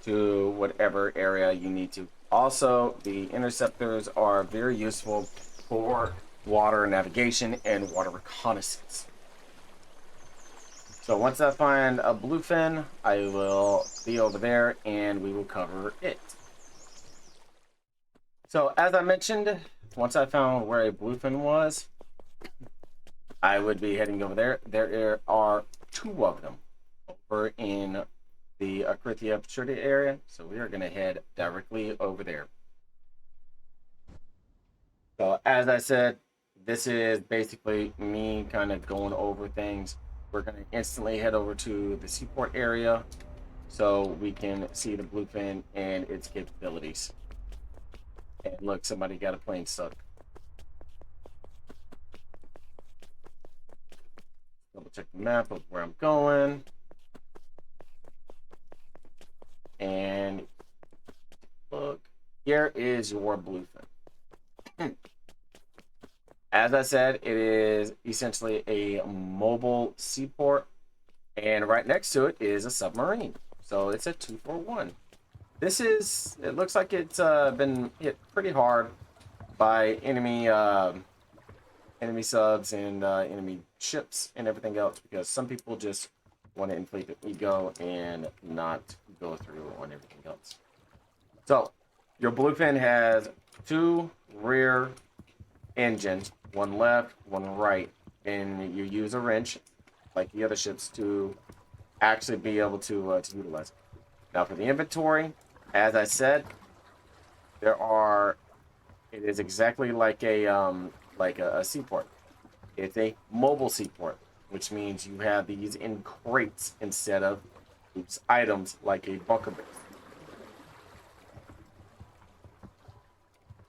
to whatever area you need to. Also, the interceptors are very useful for water navigation and water reconnaissance. So once I find a Bluefin, I will be over there and we will cover it. So as I mentioned, once I found where a Bluefin was, I would be heading over there. There are two of them over in the Krithia Patrician area, so we are going to head directly over there. So as I said, this is basically me kind of going over things. We're going to instantly head over to the seaport area so we can see the Bluefin and its capabilities. And look, somebody got a plane stuck. Double check the map of where I'm going. And look, here is your Bluefin. As I said, it is essentially a mobile seaport, and right next to it is a submarine. So it's a 2-for-1. This is, it looks like it's been hit pretty hard by enemy subs and enemy ships and everything else, because some people just want to inflate their ego and not go through on everything else. So your Bluefin has two rear engines, one left, one right, and you use a wrench like the other ships to actually be able to utilize it. Now for the inventory, as I said, it is exactly like a seaport. It's a mobile seaport, which means you have these in crates instead of loose items like a bunker base.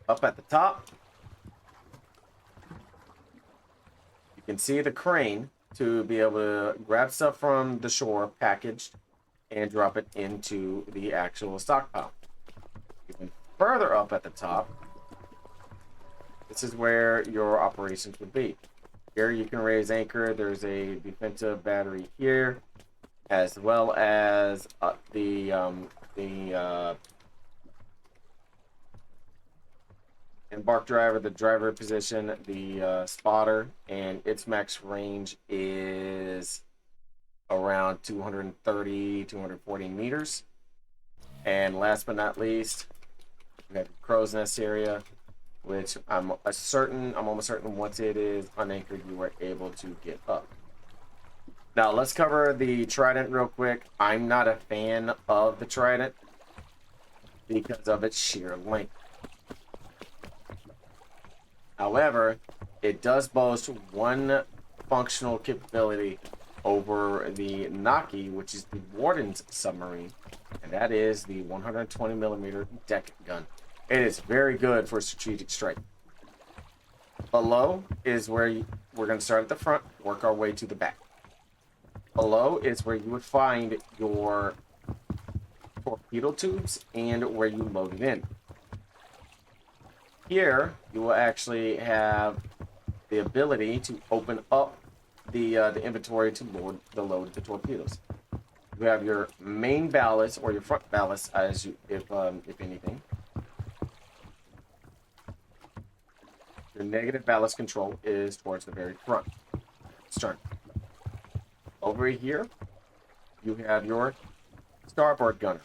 Up at the top, you can see the crane to be able to grab stuff from the shore packaged and drop it into the actual stockpile. Even further up at the top, this is where your operations would be. Here you can raise anchor. There's a defensive battery here, as well as the embark driver, the driver position, the spotter, and its max range is around 230, 240 meters. And last but not least, we have the crow's nest area, which I'm almost certain once it is unanchored, you are able to get up. Now let's cover the Trident real quick. I'm not a fan of the Trident because of its sheer length. However, it does boast one functional capability over the Naki, which is the Warden's submarine, and that is the 120mm deck gun. It is very good for strategic strike. Below is where we're going to start at the front, work our way to the back. Below is where you would find your torpedo tubes and where you load it in. Here, you will actually have the ability to open up the inventory to load the torpedoes. You have your main ballast or your front ballast, as you, if anything. Your negative ballast control is towards the very front stern. Over here, you have your starboard gunner.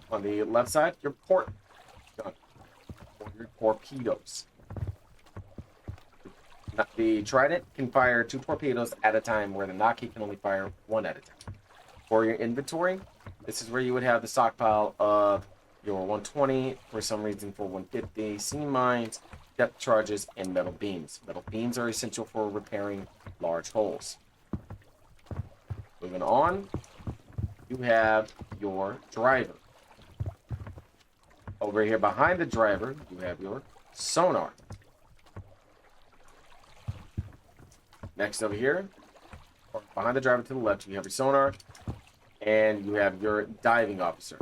On the left side, your port gunner or your torpedoes. The Trident can fire 2 torpedoes at a time, where the Naki can only fire 1 at a time. For your inventory, this is where you would have the stockpile of your 120, for some reason for 150, sea mines, depth charges, and metal beams. Metal beams are essential for repairing large holes. Moving on, you have your driver. Over here behind the driver, you have your sonar. Next over here, or behind the driver to the left, you have your sonar, and you have your diving officer.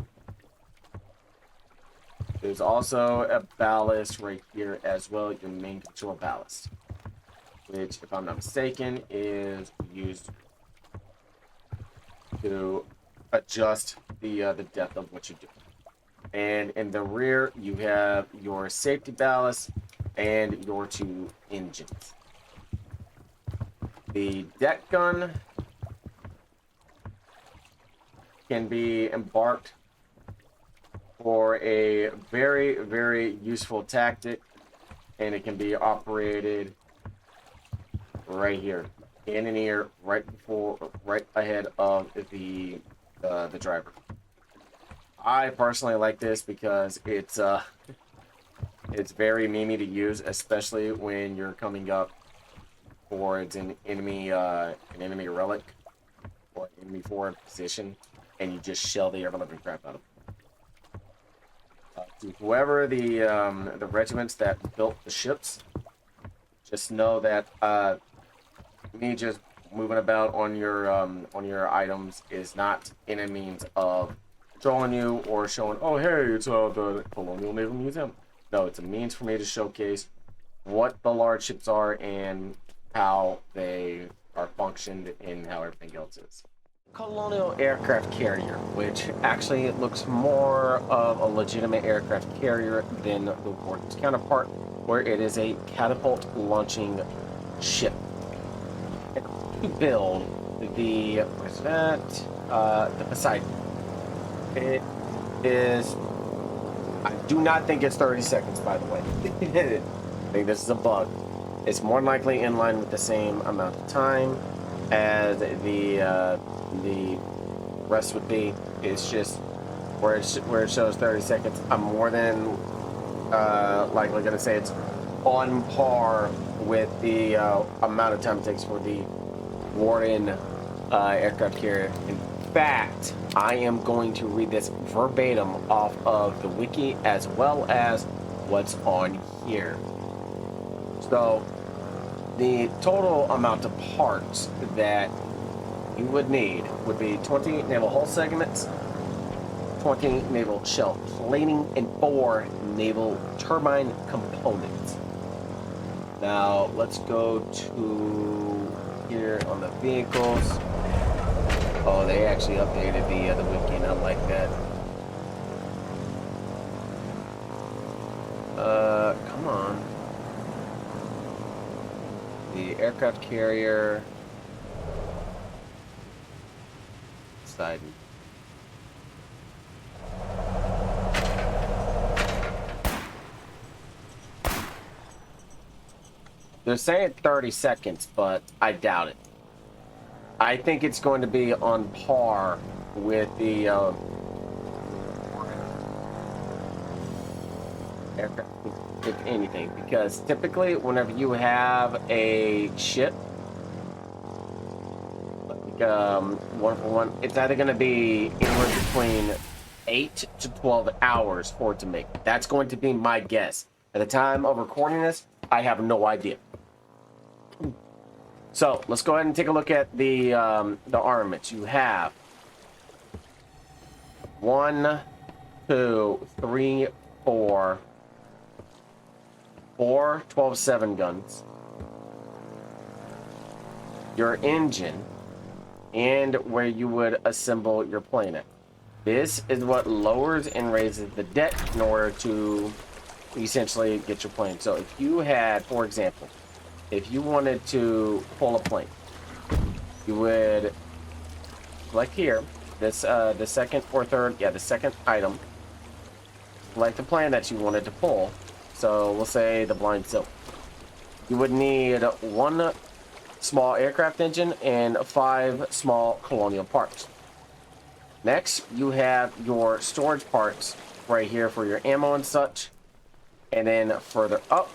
There's also a ballast right here as well, your main control ballast, which, if I'm not mistaken, is used to adjust the depth of what you do. And in the rear, you have your safety ballast and your 2 engines. The deck gun can be embarked for a very, very useful tactic, and it can be operated right here, in and ear, right ahead of the driver. I personally like this because it's very memey to use, especially when you're coming up towards an enemy relic or enemy forward position, and you just shell the ever-living crap out of them. To whoever the regiments that built the ships, just know that me just moving about on your items is not in a means of trolling you or showing, oh hey, it's the Colonial Naval Museum. No, it's a means for me to showcase what the large ships are and how they are functioned and how everything else is. Colonial Aircraft Carrier, which actually looks more of a legitimate aircraft carrier than the Warden's counterpart, where it is a catapult launching ship. To build the the Poseidon. It is. I do not think it's 30 seconds, by the way. I think this is a bug. It's more than likely in line with the same amount of time as the rest would be. It's just where it shows 30 seconds. I'm more than likely going to say it's on par with the amount of time it takes for the Warden aircraft carrier. In fact, I am going to read this verbatim off of the wiki as well as what's on here. So, the total amount of parts that you would need would be 20 naval hull segments, 20 naval shell plating, and 4 naval turbine components. Now, let's go to here on the vehicles. Oh, they actually updated the wiki, and I like that. Come on. The aircraft carrier. Poseidon. They're saying 30 seconds, but I doubt it. I think it's going to be on par with the aircraft, if anything, because typically whenever you have a ship, like 1-for-1, it's either going to be anywhere between 8 to 12 hours for it to make. That's going to be my guess. At the time of recording this, I have no idea. So let's go ahead and take a look at the armaments. You have 1, 2, 3, 4 12-7 guns, your engine, and where you would assemble your plane at. This is what lowers and raises the deck in order to essentially get your plane. So if you had, for example, if you wanted to pull a plane, you would select here, this the second or third, yeah, the second item, select the plane that you wanted to pull. So we'll say the Blind Silk. You would need one small aircraft engine and 5 small colonial parts. Next, you have your storage parts right here for your ammo and such. And then further up,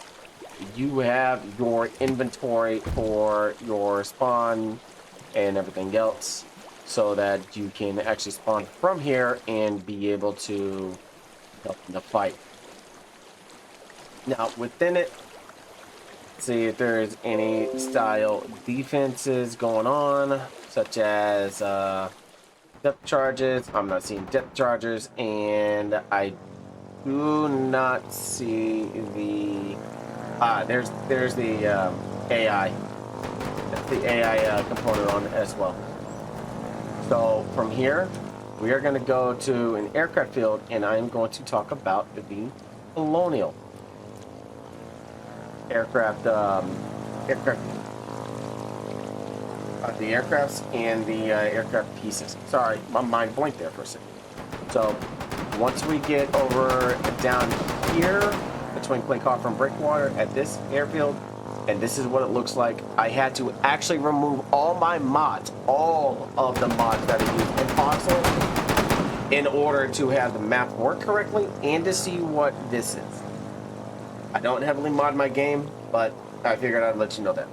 you have your inventory for your spawn and everything else, so that you can actually spawn from here and be able to help in the fight. Now, within it, see if there's any style defenses going on, such as depth charges. I'm not seeing depth charges, and I do not see the there's the AI. That's the AI component on it as well. So from here, we are going to go to an aircraft field, and I'm going to talk about the Colonial aircraft, the aircrafts and the aircraft pieces. Sorry, my mind blinked there for a second. So once we get over down here between Clinkhoffer and Breakwater at this airfield, and this is what it looks like. I had to actually remove all my mods, all of the mods that I used in Foxhole, in order to have the map work correctly and to see what this is. I don't heavily mod my game, but I figured I'd let you know that.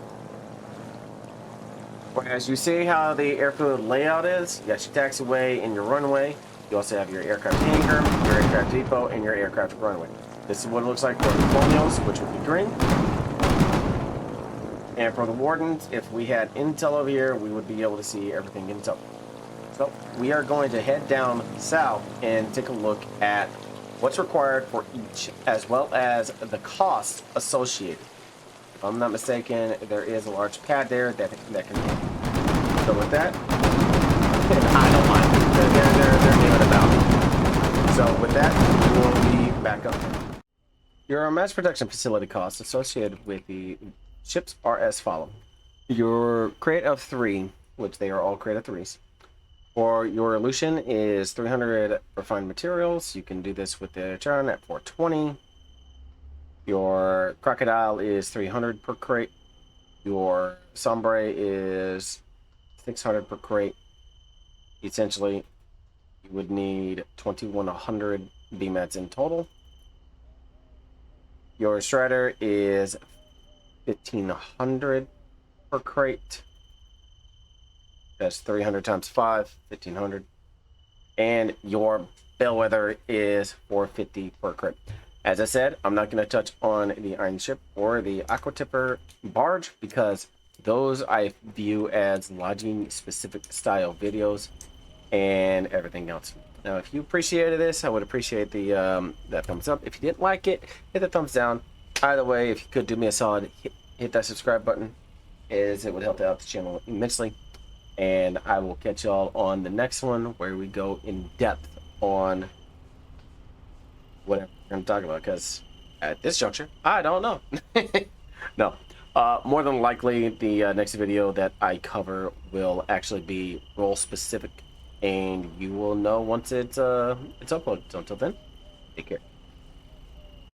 As you see how the airfield layout is, you got your taxiway and your runway. You also have your aircraft hangar, your aircraft depot, and your aircraft runway. This is what it looks like for the Colonials, which would be green. And for the Wardens, if we had intel over here, we would be able to see everything intel. So we are going to head down south and take a look at what's required for each, as well as the cost associated. If I'm not mistaken, there is a large pad there that can. So with that, I don't mind. They're giving about. So with that, we'll be back up. Your mass production facility costs associated with the ships are as follow. Your crate of 3, which they are all crate of 3s. For your Lucian is 300 refined materials. You can do this with the Charon at 420. Your Krokodile is 300 per crate. Your Sombre is 600 per crate. Essentially, you would need 2100 BMATs in total. Your Strider is 1500 per crate. That's 300 times 5, 1500. And your Bellweather is 450 per crate. As I said, I'm not going to touch on the Iron Ship or the Aqua Tipper barge, because those I view as lodging specific style videos and everything else. Now, if you appreciated this, I would appreciate the that thumbs up. If you didn't like it, hit the thumbs down. Either way, if you could do me a solid, hit that subscribe button, as it would help out the channel immensely. And I will catch y'all on the next one, where we go in depth on whatever we're going to talk about, because at this juncture, I don't know. No, more than likely, the next video that I cover will actually be role specific, and you will know once it's uploaded. So until then, take care.